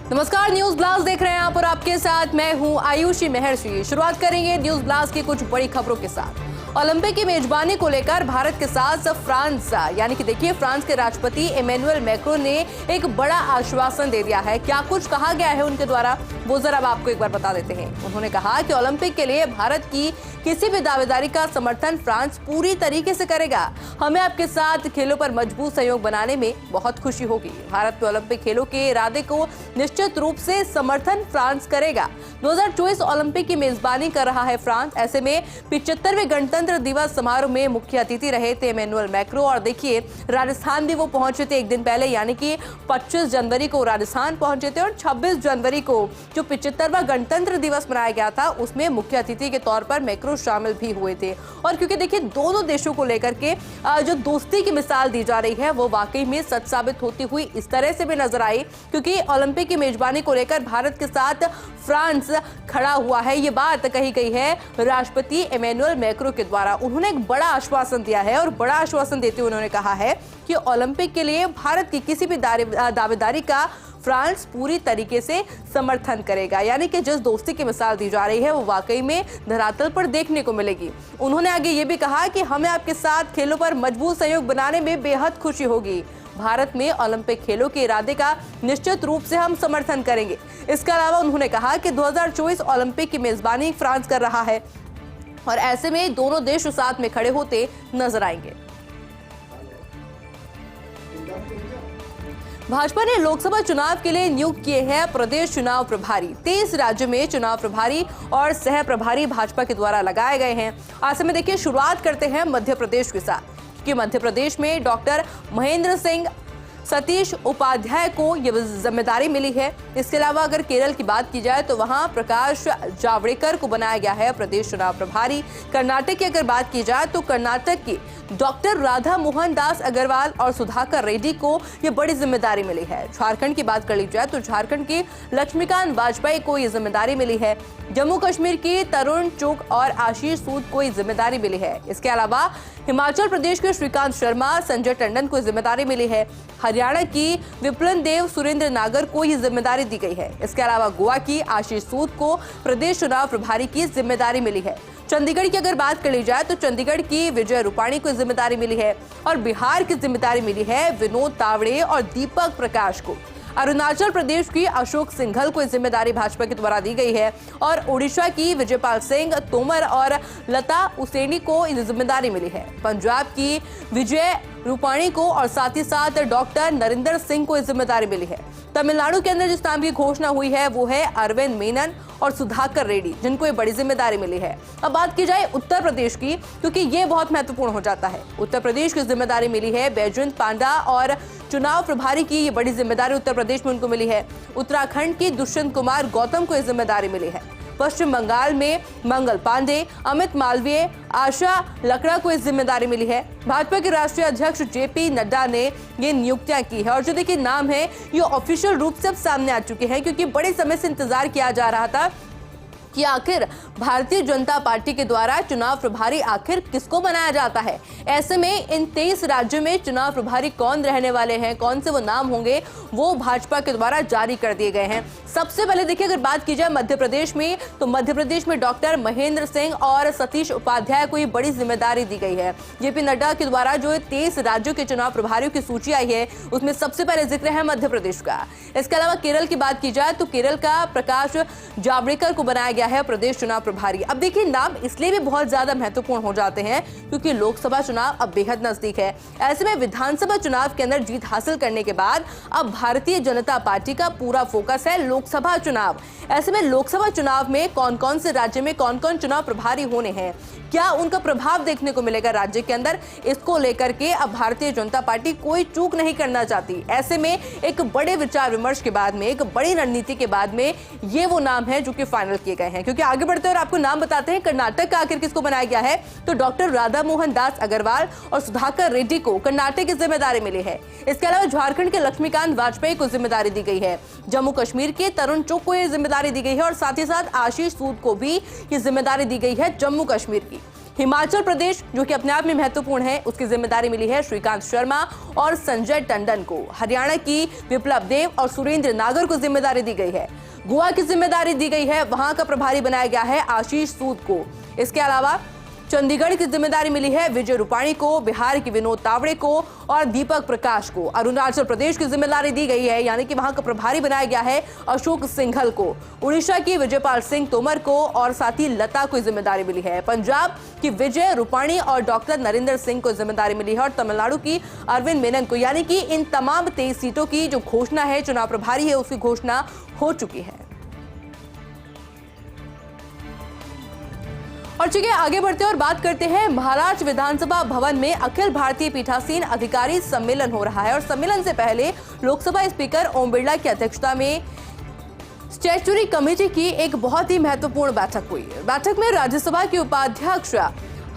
नमस्कार, news blast देख रहे हैं आप और आपके साथ मैं हूं आयुषी महर्षि। शुरुआत करेंगे न्यूज ब्लास्ट की कुछ बड़ी खबरों के साथ। ओलंपिक की मेजबानी को लेकर भारत के साथ फ्रांस यानी कि देखिए फ्रांस के राष्ट्रपति इमैनुअल मैक्रों ने एक बड़ा आश्वासन दे दिया है। क्या कुछ कहा गया है उनके द्वारा वो जरा आपको एक बार बता देते हैं। उन्होंने कहा कि ओलंपिक के लिए भारत की किसी भी दावेदारी का समर्थन फ्रांस पूरी तरीके से करेगा। हमें आपके साथ खेलों पर मजबूत सहयोग बनाने में बहुत खुशी होगी। भारत में ओलंपिक खेलों के इरादे को निश्चित रूप से समर्थन फ्रांस करेगा। 2024 ओलंपिक की मेजबानी कर रहा है फ्रांस। ऐसे में 75वें गणतंत्र दिवस समारोह में मुख्य अतिथि रहे थे इमैनुअल मैक्रों। और देखिए राजस्थान भी वो पहुंचे थे एक दिन पहले, यानी कि 25 जनवरी को राजस्थान पहुंचे थे और 26 जनवरी को जो 75वां गणतंत्र दिवस मनाया गया था उसमें मुख्य अतिथि के तौर पर मैक्रों शामिल भी हुए थे। और क्योंकि देखिए दोनों देशों को लेकर के जो दोस्ती की मिसाल दी जा रही है वो वाकई में सच साबित होती हुई इस तरह से भी नजर आई, क्योंकि ओलंपिक की मेजबानी को लेकर भारत के साथ फ्रांस खड़ा हुआ है। ये बात कही गई है राष्ट्रपति इमैनुअल मैक्रों के द्वारा। उन्होंने एक बड़ा आश्वासन दिया है और बड़ा आश्वासन देते हुए उन्होंने कहा है कि ओलंपिक के लिए भारत की किसी भी दावेदारी का फ्रांस पूरी तरीके से समर्थन करेगा। यानी कि जिस दोस्ती की मिसाल दी जा रही है वो वाकई में धरातल पर देखने को मिलेगी। उन्होंने आगे ये भी कहा कि हमें आपके साथ खेलों पर मजबूत सहयोग बनाने में बेहद खुशी होगी। भारत में ओलंपिक खेलों के इरादे का निश्चित रूप से हम समर्थन करेंगे। इसके अलावा उन्होंने कहा कि 2024 ओलंपिक की मेजबानी फ्रांस कर रहा है और ऐसे में दोनों देश साथ में खड़े होते नजर आएंगे। भाजपा ने लोकसभा चुनाव के लिए नियुक्त किए हैं प्रदेश चुनाव प्रभारी। 23 राज्यों में चुनाव प्रभारी और सह प्रभारी भाजपा के द्वारा लगाए गए हैं। ऐसे में देखिए शुरुआत करते हैं मध्य प्रदेश के साथ, क्योंकि मध्य प्रदेश में डॉक्टर महेंद्र सिंह सतीश उपाध्याय को यह जिम्मेदारी मिली है। इसके अलावा अगर केरल की बात की जाए तो वहां प्रकाश जावड़ेकर को बनाया गया है प्रदेश चुनाव प्रभारी। कर्नाटक की अगर बात की जाए तो कर्नाटक की डॉक्टर राधा मोहन दास अग्रवाल और सुधाकर रेड्डी को यह बड़ी जिम्मेदारी मिली है। झारखंड की बात कर ली जाए तो झारखंड की लक्ष्मीकांत वाजपेयी को यह जिम्मेदारी मिली है। जम्मू कश्मीर की तरुण चुग और आशीष सूद को यह जिम्मेदारी मिली है। इसके अलावा हिमाचल प्रदेश के श्रीकांत शर्मा, संजय टंडन को जिम्मेदारी मिली है। हरियाणा की विप्लन देव सुरेंद्र नागर को यह जिम्मेदारी दी गई है। इसके अलावा गोवा की आशीष सूद को प्रदेश चुनाव प्रभारी की जिम्मेदारी मिली है। चंडीगढ़ की अगर बात कर ली जाए तो चंडीगढ़ की विजय रूपाणी को जिम्मेदारी मिली है और बिहार की जिम्मेदारी मिली है विनोद तावड़े और दीपक प्रकाश को। अरुणाचल प्रदेश की अशोक सिंघल को जिम्मेदारी भाजपा के द्वारा दी गई है और ओडिशा की विजयपाल सिंह तोमर और लता उसेनी को जिम्मेदारी मिली है। पंजाब की विजय रूपाणी को और साथ ही साथ डॉक्टर नरेंद्र सिंह को जिम्मेदारी मिली है। तमिलनाडु के अंदर जिस नाम की घोषणा हुई है वो है अरविंद मेनन और सुधाकर रेड्डी, जिनको ये बड़ी जिम्मेदारी मिली है। अब बात की जाए उत्तर प्रदेश की, क्योंकि ये बहुत महत्वपूर्ण हो जाता है। उत्तर प्रदेश की जिम्मेदारी मिली है बैजयंत पांडा और चुनाव प्रभारी की ये बड़ी जिम्मेदारी उत्तर प्रदेश में उनको मिली है। उत्तराखंड की दुष्यंत कुमार गौतम को ये जिम्मेदारी मिली है। पश्चिम बंगाल में मंगल पांडे, अमित मालवीय, आशा लकड़ा को इस जिम्मेदारी मिली है। भाजपा के राष्ट्रीय अध्यक्ष जेपी नड्डा ने ये नियुक्तियां की है और जो देखिए नाम है ये ऑफिशियल रूप से अब सामने आ चुके हैं, क्योंकि बड़े समय से इंतजार किया जा रहा था कि आखिर भारतीय जनता पार्टी के द्वारा चुनाव प्रभारी आखिर किसको बनाया जाता है। ऐसे में इन 23 राज्यों में चुनाव प्रभारी कौन रहने वाले हैं, कौन से वो नाम होंगे, वो भाजपा के द्वारा जारी कर दिए गए हैं। सबसे पहले देखिए अगर बात की जाए मध्य प्रदेश में तो मध्य प्रदेश में डॉक्टर महेंद्र सिंह और सतीश उपाध्याय को ये बड़ी जिम्मेदारी दी गई है। जेपी नड्डा के द्वारा जो 23 राज्यों के चुनाव प्रभारियों की सूची आई है उसमें सबसे पहले जिक्र है मध्य प्रदेश का। इसके अलावा केरल की बात की जाए तो केरल का प्रकाश जावड़ेकर को बनाया गया है प्रदेश चुनाव प्रभारी। अब देखिए नाम इसलिए भी बहुत ज्यादा महत्वपूर्ण हो जाते हैं क्योंकि लोकसभा चुनाव अब बेहद नजदीक है। ऐसे में विधानसभा चुनाव के अंदर जीत हासिल करने के बाद अब भारतीय जनता पार्टी का पूरा फोकस है लोकसभा चुनाव। ऐसे में लोकसभा चुनाव में कौन कौन से राज्य में कौन कौन चुनाव प्रभारी होने हैं, क्या उनका प्रभाव देखने को मिलेगा राज्य के अंदर, इसको लेकर के अब भारतीय जनता पार्टी कोई चूक नहीं करना चाहती। ऐसे में एक बड़े विचार विमर्श के बाद में, एक बड़ी रणनीति के बाद में ये वो नाम है जो कि फाइनल किए गए हैं। क्योंकि आगे बढ़ते और आपको नाम बताते हैं कर्नाटक का आखिर किसको बनाया गया है तो डॉक्टर राधा मोहन दास अग्रवाल और सुधाकर रेड्डी को कर्नाटक की जिम्मेदारी मिली है। इसके अलावा झारखंड के लक्ष्मीकांत वाजपेयी को जिम्मेदारी दी गई है। जम्मू कश्मीर के तरुण चुग को यह जिम्मेदारी दी गई है और साथ ही साथ आशीष सूद को भी ये जिम्मेदारी दी गई है जम्मू कश्मीर की। हिमाचल प्रदेश, जो कि अपने आप में महत्वपूर्ण है, उसकी जिम्मेदारी मिली है श्रीकांत शर्मा और संजय टंडन को। हरियाणा की विप्लव देव और सुरेंद्र नागर को जिम्मेदारी दी गई है। गोवा की जिम्मेदारी दी गई है, वहां का प्रभारी बनाया गया है आशीष सूद को। इसके अलावा चंडीगढ़ की जिम्मेदारी मिली है विजय रूपाणी को, बिहार की विनोद तावड़े को और दीपक प्रकाश को। अरुणाचल प्रदेश की जिम्मेदारी दी गई है, यानी कि वहां का प्रभारी बनाया गया है अशोक सिंघल को। उड़ीसा की विजयपाल सिंह तोमर को और साथ ही लता को जिम्मेदारी मिली है। पंजाब की विजय रूपाणी और डॉक्टर नरेंद्र सिंह को जिम्मेदारी मिली है और तमिलनाडु की अरविंद मेनन को। यानी कि इन तमाम 23 सीटों की जो घोषणा है, चुनाव प्रभारी है, उसकी घोषणा हो चुकी है। और चलिए आगे बढ़ते हैं और बात करते हैं महाराष्ट्र विधानसभा भवन में अखिल भारतीय पीठासीन अधिकारी सम्मेलन हो रहा है। और सम्मेलन से पहले लोकसभा स्पीकर ओम बिरला की अध्यक्षता में स्टैट्यूटरी कमेटी की एक बहुत ही महत्वपूर्ण बैठक हुई। बैठक में राज्यसभा के उपाध्यक्ष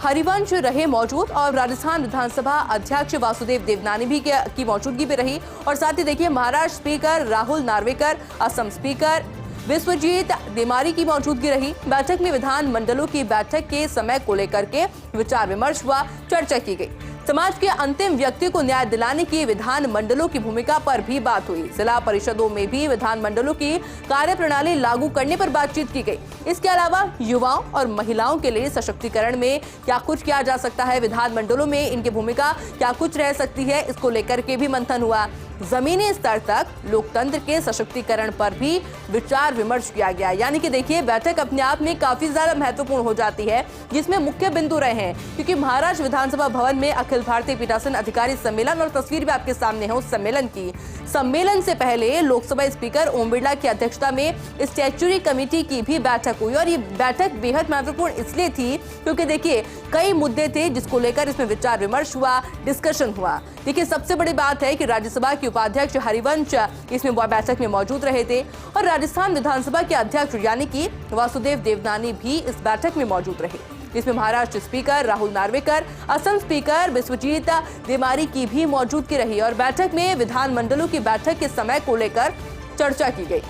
हरिवंश रहे मौजूद और राजस्थान विधानसभा अध्यक्ष वासुदेव देवनानी भी की मौजूदगी में रही। और साथ ही देखिए महाराष्ट्र स्पीकर राहुल नार्वेकर, असम स्पीकर विश्वजीत देमारी की मौजूदगी रही। बैठक में विधान मंडलों की बैठक के समय को लेकर के विचार विमर्श हुआ, चर्चा की गई। समाज के अंतिम व्यक्ति को न्याय दिलाने की विधान मंडलों की भूमिका पर भी बात हुई। जिला परिषदों में भी विधान मंडलों की कार्यप्रणाली लागू करने पर बातचीत की गई। इसके अलावा युवाओं और महिलाओं के लिए सशक्तिकरण में क्या कुछ किया जा सकता है, विधान मंडलों में इनकी भूमिका क्या कुछ रह सकती है, इसको लेकर के भी मंथन हुआ। जमीनी स्तर तक लोकतंत्र के सशक्तिकरण पर भी विचार विमर्श किया गया। यानी कि देखिए बैठक अपने आप में काफी ज्यादा महत्वपूर्ण हो जाती है, जिसमें मुख्य बिंदु रहे हैं, क्योंकि महाराष्ट्र विधानसभा भवन में अखिल भारतीय पीठासीन अधिकारी सम्मेलन, और तस्वीर भी आपके सामने है उस सम्मेलन की। सम्मेलन से पहले लोकसभा स्पीकर ओम बिरला की अध्यक्षता में स्टैट्यूटरी कमेटी की भी बैठक हुई। और ये बैठक बेहद महत्वपूर्ण इसलिए थी क्योंकि देखिए कई मुद्दे थे जिसको लेकर इसमें विचार विमर्श हुआ, डिस्कशन हुआ। देखिए सबसे बड़ी बात है कि राज्यसभा के उपाध्यक्ष हरिवंश इसमें बैठक में मौजूद रहे थे और राजस्थान विधानसभा के अध्यक्ष यानी कि वासुदेव देवनानी भी इस बैठक में मौजूद रहे। इसमें महाराष्ट्र स्पीकर राहुल नार्वेकर, असम स्पीकर विश्वजीत देमारी की भी मौजूदगी रही और बैठक में विधान मंडलों की बैठक के समय को लेकर चर्चा की गई।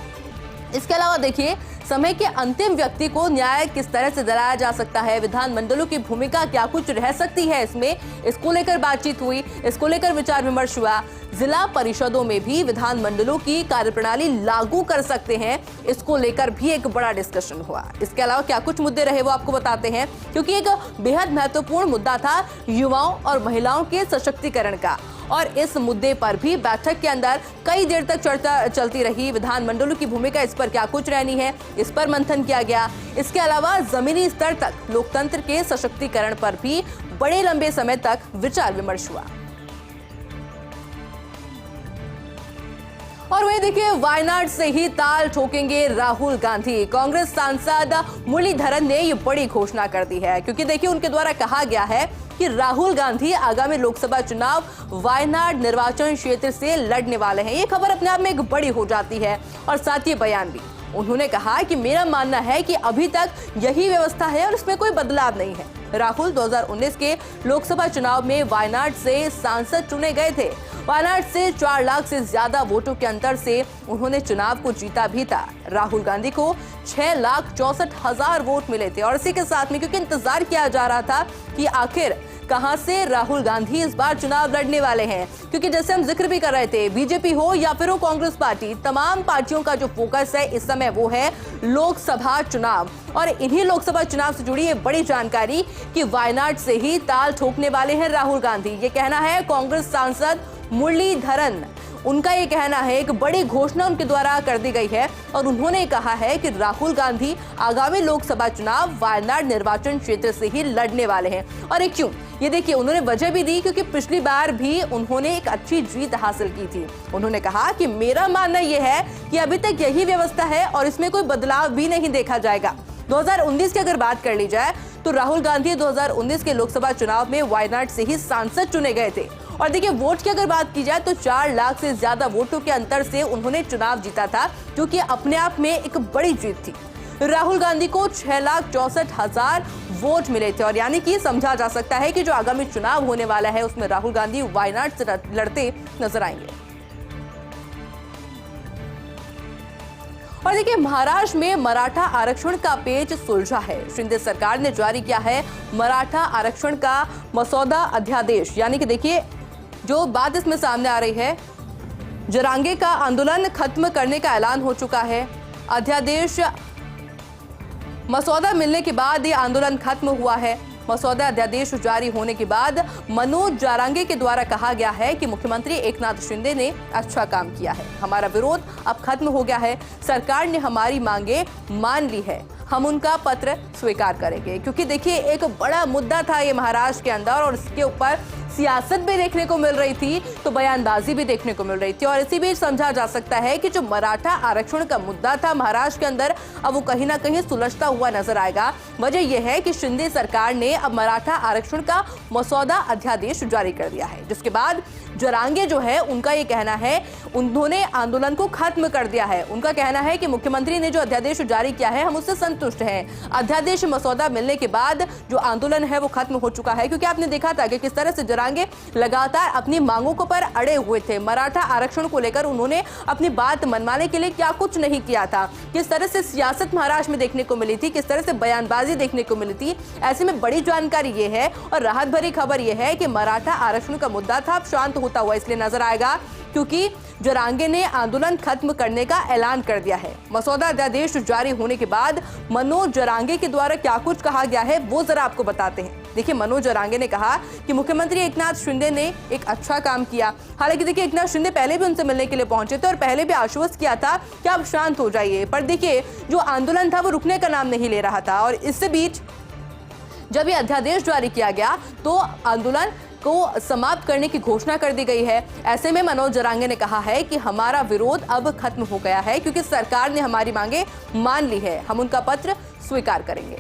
इसके अलावा देखिए समय के अंतिम व्यक्ति को न्याय किस तरह से दिलाया जा सकता है, विधान मंडलों की भूमिका क्या कुछ रह सकती है इसमें, इसको लेकर बातचीत हुई, इसको लेकर विचार विमर्श हुआ। जिला परिषदों में भी विधान मंडलों की कार्यप्रणाली लागू कर सकते हैं, इसको लेकर भी एक बड़ा डिस्कशन हुआ। इसके अलावा क्या कुछ मुद्दे रहे वो आपको बताते हैं, क्योंकि एक बेहद महत्वपूर्ण मुद्दा था युवाओं और महिलाओं के सशक्तिकरण का। और इस मुद्दे पर भी बैठक के अंदर कई देर तक चर्चा चलती रही। विधान मंडलों की भूमिका इस पर क्या कुछ रहनी है, इस पर मंथन किया गया। इसके अलावा जमीनी स्तर तक लोकतंत्र के सशक्तिकरण पर भी बड़े लंबे समय तक विचार विमर्श हुआ। और वही देखिए वायनाड से ही ताल ठोकेंगे राहुल गांधी। कांग्रेस सांसद मुरलीधरन ने ये बड़ी घोषणा कर दी है, क्योंकि देखिए उनके द्वारा कहा गया है कि राहुल गांधी आगामी लोकसभा चुनाव वायनाड निर्वाचन क्षेत्र से लड़ने वाले हैं। ये खबर अपने आप में एक बड़ी हो जाती है और साथ ही बयान भी। उन्होंने कहा कि मेरा मानना है कि अभी तक यही व्यवस्था है और इसमें कोई बदलाव नहीं है। राहुल 2019 के लोकसभा चुनाव में वायनाड से सांसद चुने गए थे। वायनाड से 4 लाख से ज्यादा वोटों के अंतर से उन्होंने चुनाव को जीता भी था। राहुल गांधी को 6,64,000 वोट मिले थे। और इसी के साथ में क्योंकि इंतजार किया जा रहा था कि आखिर कहां से राहुल गांधी इस बार चुनाव लड़ने वाले हैं, क्योंकि जैसे हम जिक्र भी कर रहे थे, बीजेपी हो या फिर हो कांग्रेस पार्टी, तमाम पार्टियों का जो फोकस है इस समय वो है लोकसभा चुनाव। और इन्हीं लोकसभा चुनाव से जुड़ी ये बड़ी जानकारी कि वायनाड से ही ताल ठोकने वाले हैं राहुल गांधी। ये कहना है कांग्रेस सांसद मुरलीधरन, उनका ये कहना है, एक बड़ी घोषणा उनके द्वारा कर दी गई है और उन्होंने कहा है कि राहुल गांधी आगामी लोकसभा चुनाव वायनाड निर्वाचन क्षेत्र से ही लड़ने वाले हैं। और ये क्यों, ये देखिए उन्होंने वजह भी दी, क्योंकि पिछली बार भी उन्होंने एक अच्छी जीत हासिल की थी। उन्होंने कहा कि मेरा मानना यह है कि अभी तक यही व्यवस्था है और इसमें कोई बदलाव भी नहीं देखा जाएगा। 2019 की अगर बात कर ली जाए तो राहुल गांधी 2019 के लोकसभा चुनाव में वायनाड से ही सांसद चुने गए थे। और देखिए वोट की अगर बात की जाए तो 4 लाख से ज्यादा वोटों के अंतर से उन्होंने चुनाव जीता था, जो कि अपने आप में एक बड़ी जीत थी। राहुल गांधी को 6,64,000 वोट मिले थे और यानी कि समझा जा सकता है कि जो आगामी चुनाव होने वाला है उसमें राहुल गांधी वायनाड से लड़ते नजर आएंगे। और देखिए महाराष्ट्र में मराठा आरक्षण का पेच सुलझा है। शिंदे सरकार ने जारी किया है मराठा आरक्षण का मसौदा अध्यादेश। यानी कि देखिए जो बात इसमें सामने आ रही है, जरांगे का आंदोलन खत्म करने का ऐलान हो चुका है। अध्यादेश मसौदा मिलने के बाद ये आंदोलन खत्म हुआ है। मसौदा अध्यादेश जारी होने के बाद मनोज जरांगे के द्वारा कहा गया है कि मुख्यमंत्री एकनाथ शिंदे ने अच्छा काम किया है, हमारा विरोध अब खत्म हो गया है, सरकार ने हमारी मांगे मान ली है, हम उनका पत्र स्वीकार करेंगे। क्योंकि देखिए एक बड़ा मुद्दा था ये महाराष्ट्र के अंदर और इसके ऊपर सियासत भी देखने को मिल रही थी, तो बयानबाजी भी देखने को मिल रही थी। और इसी बीच समझा जा सकता है कि जो मराठा आरक्षण का मुद्दा था महाराष्ट्र के अंदर, अब वो कहीं ना कहीं सुलझता हुआ नजर आएगा। वजह यह है कि शिंदे सरकार ने अब मराठा आरक्षण का मसौदा अध्यादेश जारी कर दिया है, जिसके बाद जरांगे जो है उनका ये कहना है, उन्होंने आंदोलन को खत्म कर दिया है। उनका कहना है कि मुख्यमंत्री ने जो अध्यादेश जारी किया है हम उससे संतुष्ट हैं। अध्यादेश मसौदा मिलने के बाद जो आंदोलन है वो खत्म हो चुका है। क्योंकि आपने देखा था कि किस तरह से जरांगे लगातार अपनी मांगों को पर अड़े हुए थे। मराठा आरक्षण को लेकर उन्होंने अपनी बात मनवाने के लिए क्या कुछ नहीं किया था। किस तरह से सियासत महाराष्ट्र में देखने को मिली थी, किस तरह से बयानबाजी देखने को मिली थी। ऐसे में बड़ी जानकारी ये है और राहत भरी खबर ये है कि मराठा आरक्षण का मुद्दा था अब शांत होता हुआ इसलिए नजर आएगा, क्योंकि जरांगे ने आंदोलन खत्म करने का ऐलान कर दिया है। मसौदा अध्यादेश जारी होने के बाद मनोज जरांगे के द्वारा क्या कुछ कहा गया है वो जरा आपको बताते हैं। देखिए मनोज जरांगे ने कहा कि मुख्यमंत्री एकनाथ शिंदे ने एक अच्छा काम किया। हालांकि देखिए एकनाथ शिंदे पहले भी उनसे मिलने के लिए पहुंचे थे और पहले भी आश्वस्त किया था कि आप शांत हो जाइए, पर देखिए जो आंदोलन था वो रुकने का नाम नहीं ले रहा था। और इससे बीच जब ये अध्यादेश जारी किया गया तो आंदोलन को समाप्त करने की घोषणा कर दी गई है। ऐसे में मनोज जरांगे ने कहा है कि हमारा विरोध अब खत्म हो गया है, क्योंकि सरकार ने हमारी मांगे मान ली है, हम उनका पत्र स्वीकार करेंगे।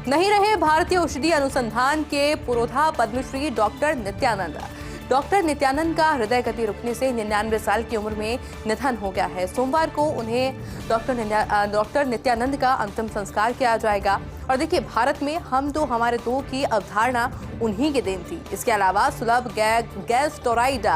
नहीं रहे भारतीय औषधि अनुसंधान के पुरोधा पद्मश्री डॉक्टर नित्यानंद। डॉक्टर नित्यानंद का हृदय गति रुकने से 99 साल की उम्र में निधन हो गया है। सोमवार को उन्हें डॉक्टर नित्यानंद का अंतिम संस्कार किया जाएगा। और देखिए भारत में हम दो हमारे दो की अवधारणा उन्हीं की देन थी। इसके अलावा सुलभ गैस्ट्रोइड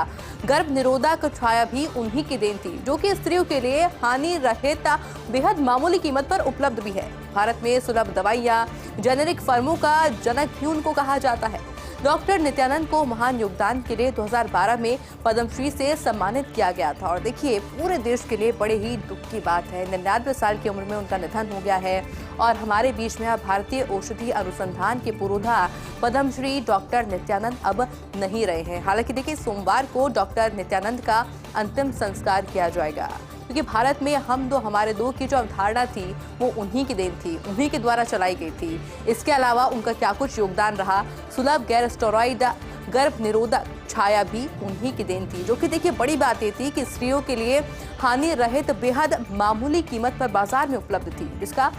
गर्भ निरोधक छाया भी उन्हीं की देन थी, जो कि स्त्रियों के लिए हानि रहित बेहद मामूली कीमत पर उपलब्ध भी है। भारत में सुलभ दवाइयाँ जेनेरिक फर्मों का जनक भी उनको कहा जाता है। डॉक्टर नित्यानंद को महान योगदान के लिए 2012 में पद्मश्री से सम्मानित किया गया था। और देखिए पूरे देश के लिए बड़े ही दुख की बात है, 99 साल की उम्र में उनका निधन हो गया है। और हमारे बीच में अब भारतीय औषधि अनुसंधान के पुरोधा पद्मश्री डॉक्टर नित्यानंद अब नहीं रहे हैं। हालांकि देखिए सोमवार को डॉक्टर नित्यानंद का अंतिम संस्कार किया जाएगा, क्योंकि भारत में हम दो हमारे दो की जो अवधारणा थी वो उन्हीं की देन थी, उन्हीं के द्वारा चलाई गई थी। इसके अलावा उनका क्या कुछ योगदान रहा, सुलभ गैस्ट्रोइड गर्भ निरोधक छाया भी उन्हीं की देन थी, जो कि देखिए बड़ी बात ये थी कि स्त्रियों के लिए हानि रहित बेहद मामूली कीमत पर बाजार में उपलब्ध थी, जिसका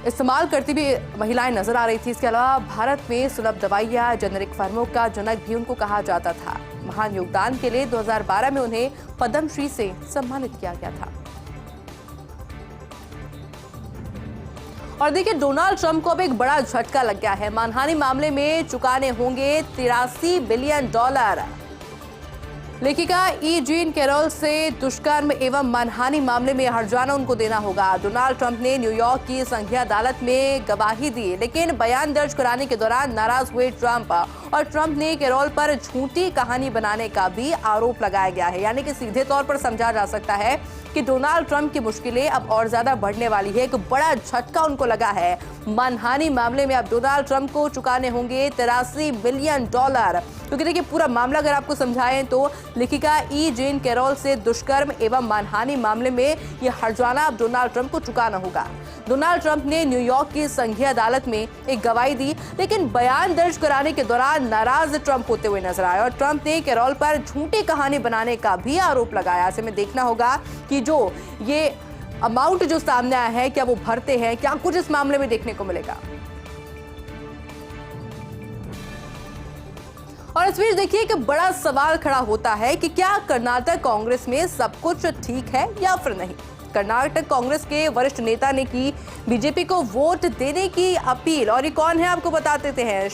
इस्तेमाल करती भी महिलाएं नजर आ रही थी। इसके अलावा भारत में सुलभ दवाइयाँ जेनेरिक फर्मों का जनक भी उनको कहा जाता था। महान योगदान के लिए 2012 में उन्हें पद्मश्री से सम्मानित किया गया था। और देखिए डोनाल्ड ट्रंप को अब एक बड़ा झटका लग गया है। मानहानि मामले में चुकाने होंगे $83 बिलियन। लेखिका ई जीन कैरोल से दुष्कर्म एवं मानहानि मामले में हर्जाना उनको देना होगा। डोनाल्ड ट्रंप ने न्यूयॉर्क की संघीय अदालत में गवाही दी, लेकिन बयान दर्ज कराने के दौरान नाराज हुए ट्रंप और ट्रंप ने कैरोल पर झूठी कहानी बनाने का भी आरोप लगाया गया है। यानी कि सीधे तौर पर समझा जा सकता है कि डोनाल्ड ट्रंप की मुश्किलें अब और ज्यादा बढ़ने वाली है। एक बड़ा झटका उनको लगा है। मानहानि मामले में अब डोनाल्ड ट्रंप को चुकाने होंगे $83 बिलियन। क्योंकि देखिए पूरा मामला अगर आपको समझाएं तो लेखिका ई जेन कैरोल से दुष्कर्म एवं मानहानि मामले में ये हर्जाना अब डोनाल्ड ट्रंप को चुकाना होगा। डोनाल्ड ट्रंप ने न्यूयॉर्क की संघीय अदालत में एक गवाही दी, लेकिन बयान दर्ज कराने के दौरान नाराज ट्रंप होते हुए नजर आए और ट्रंप ने कैरोल पर झूठी कहानी बनाने का भी आरोप लगाया। ऐसे में देखना होगा कि जो ये अमाउंट जो सामने आया है क्या वो भरते हैं, क्या कुछ इस मामले में देखने को मिलेगा। और इस बीच देखिए कि बड़ा सवाल खड़ा होता है कि क्या कर्नाटक कांग्रेस में सब कुछ ठीक है या फिर नहीं। कर्नाटक कांग्रेस के वरिष्ठ नेता ने की बीजेपी को वोट देने की अपील, और ये कौन है आपको बता देते हैं।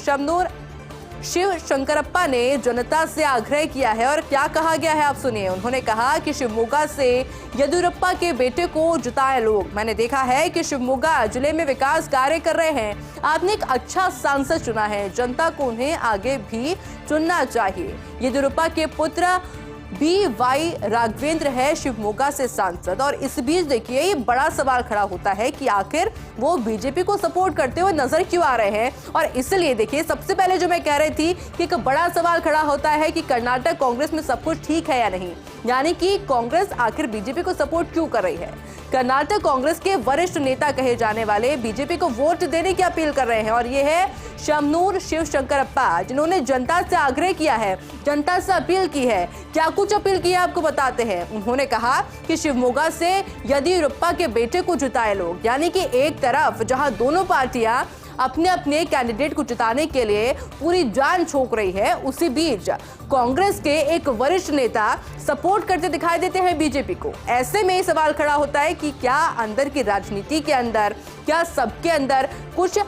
शिव शंकरप्पा ने जनता से आग्रह किया है और क्या कहा गया है आप सुनिए। उन्होंने कहा कि शिवमोगा से येदियुरप्पा के बेटे को जिताएं लोग। मैंने देखा है कि शिवमोगा जिले में विकास कार्य कर रहे हैं। आपने एक अच्छा सांसद चुना है, जनता को उन्हें आगे भी चुनना चाहिए। येदियुरप्पा के पुत्र BY राघवेंद्र है शिवमोगा से सांसद। और इस बीच देखिए ये बड़ा सवाल खड़ा होता है कि आखिर वो बीजेपी को सपोर्ट करते हुए नजर क्यों आ रहे हैं। और इसलिए देखिए सबसे पहले जो मैं कह रही थी कि एक बड़ा सवाल खड़ा होता है कि कर्नाटक कांग्रेस में सब कुछ ठीक है या नहीं, यानी कि कांग्रेस आखिर बीजेपी को सपोर्ट क्यों कर रही है। कर्नाटक कांग्रेस के वरिष्ठ नेता कहे जाने वाले बीजेपी को वोट देने की अपील कर रहे हैं और ये है शमनूर शिवशंकरप्पा, जिन्होंने जनता से आग्रह किया है, जनता से अपील की है। क्या कुछ अपील की है आपको बताते हैं। उन्होंने कहा कि शिवमोगा से येदियुरप्पा के बेटे को जिताए लोग, यानी कि एक तरफ जहां दोनों पार्टियां अपने अपने कैंडिडेट को जिताने के लिए पूरी जान झोंक रही है, उसी बीच कांग्रेस के एक वरिष्ठ नेता सपोर्ट करते दिखाई देते हैं बीजेपी को। ऐसे में सवाल खड़ा होता है कि क्या अंदर की राजनीति के अंदर, क्या सबके अंदर कुछ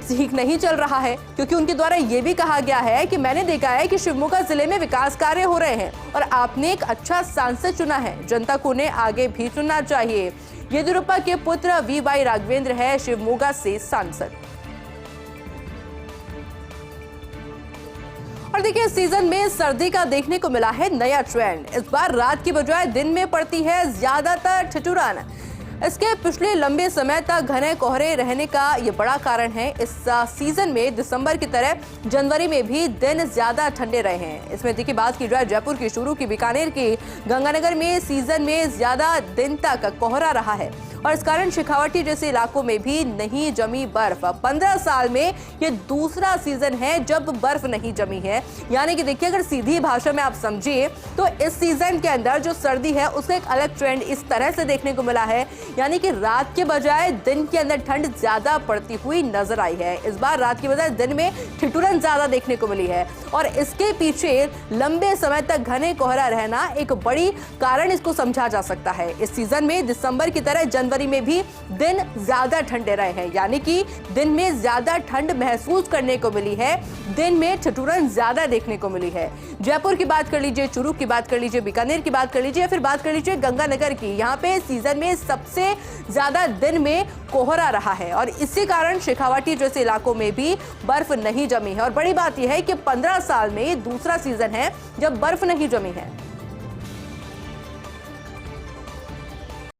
ठीक नहीं चल रहा है, क्योंकि उनके द्वारा ये भी कहा गया है कि मैंने देखा है कि शिवमोगा जिले में विकास कार्य हो रहे हैं और आपने एक अच्छा सांसद चुना है, जनता को उन्हें आगे भी चुनना चाहिए। येदियुरप्पा के पुत्र BY राघवेंद्र है शिवमोगा से सांसद। और देखिए सीजन में सर्दी का देखने को मिला है नया ट्रेंड। इस बार रात की बजाय दिन में पड़ती है ज्यादातर ठिठुरन। इसके पिछले लंबे समय तक घने कोहरे रहने का ये बड़ा कारण है। इस सीजन में दिसंबर की तरह जनवरी में भी दिन ज्यादा ठंडे रहे हैं। इसमें देखिए बात की जाए जयपुर की, शुरू की, बीकानेर की, गंगानगर में सीजन में ज्यादा दिन तक कोहरा रहा है और इस कारण शेखावाटी जैसे इलाकों में भी नहीं जमी बर्फ। 15 साल में ये दूसरा सीजन है जब बर्फ नहीं जमी है। यानी कि देखिए अगर सीधी भाषा में आप समझिए तो इस सीजन के अंदर जो सर्दी है उसका एक अलग ट्रेंड इस तरह से देखने को मिला है, यानी कि रात के बजाय दिन के अंदर ठंड ज्यादा पड़ती हुई नजर आई है। इस बार रात के बजाय दिन में ठिठुरन ज्यादा देखने को मिली है और इसके पीछे लंबे समय तक घने कोहरा रहना एक बड़ी कारण इसको समझा जा सकता है। इस सीजन में दिसंबर की तरह जनवरी में भी दिन ज्यादा ठंडे रहे हैं, यानी कि दिन में ज्यादा ठंड महसूस करने को मिली है, दिन में ठिठुरन ज्यादा देखने को मिली है। जयपुर की बात कर लीजिए, चूरू की बात कर लीजिए, बीकानेर की बात कर लीजिए या फिर बात कर लीजिए गंगानगर की, यहाँ पे सीजन में सबसे ज्यादा दिन में कोहरा रहा है और इसी कारण शेखावाटी जैसे इलाकों में भी बर्फ नहीं जमी है। और बड़ी बात यह है कि 15 साल में दूसरा सीजन है जब बर्फ नहीं जमी है।